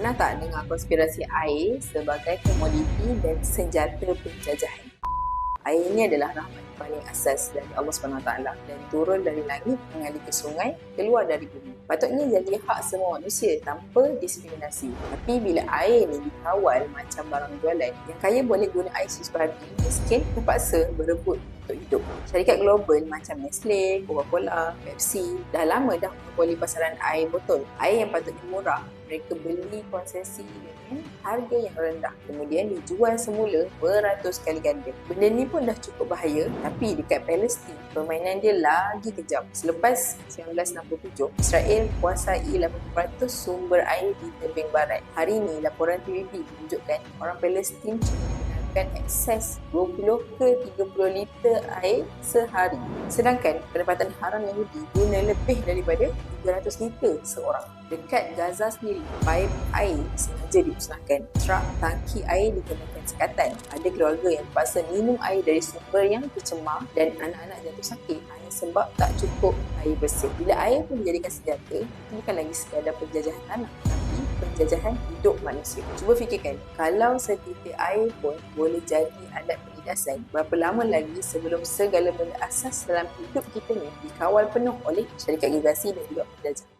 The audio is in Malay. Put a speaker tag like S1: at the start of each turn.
S1: Pernah tak dengar konspirasi air sebagai komoditi dan senjata penjajahan? Air ini adalah rahmat paling asas dari Allah SWT dan turun dari langit mengalir ke sungai, keluar dari bumi. Patutnya jadi hak semua manusia tanpa diskriminasi. Tapi bila air ni dikawal macam barang jualan, yang kaya boleh guna air sesuka hati, miskin terpaksa berebut untuk hidup. Syarikat global macam Nestle, Coca-Cola, Pepsi dah lama dah monopoli pasaran air botol. Air yang patutnya murah, mereka beli konsesi dengan harga yang rendah, kemudian dijual semula beratus kali ganda. Benda ni pun dah cukup bahaya, tapi dekat Palestin permainan dia lagi kejam. Selepas 1967, Israel kuasai 80% sumber air di tebing barat. Hari ini laporan PBB menunjukkan orang Palestin menggunakan akses 20 ke 30 liter air sehari. Sedangkan pendapatan haram Yahudi guna lebih daripada 300 liter seorang. Dekat Gaza sendiri, paip air sengaja dimusnahkan. Trak tangki air dikenakan sekatan. Ada keluarga yang terpaksa minum air dari sumber yang tercemar dan anak-anak jatuh sakit hanya sebab tak cukup air bersih. Bila air pun dijadikan senjata, itu bukan lagi sekadar penjajahan tanah, tapi penjajahan hidup manusia. Cuba fikirkan, kalau setitik air pun boleh jadi alat penindasan, berapa lama lagi sebelum segala benda asas dalam hidup kita ni dikawal penuh oleh syarikat gergasi dan juga penjajah.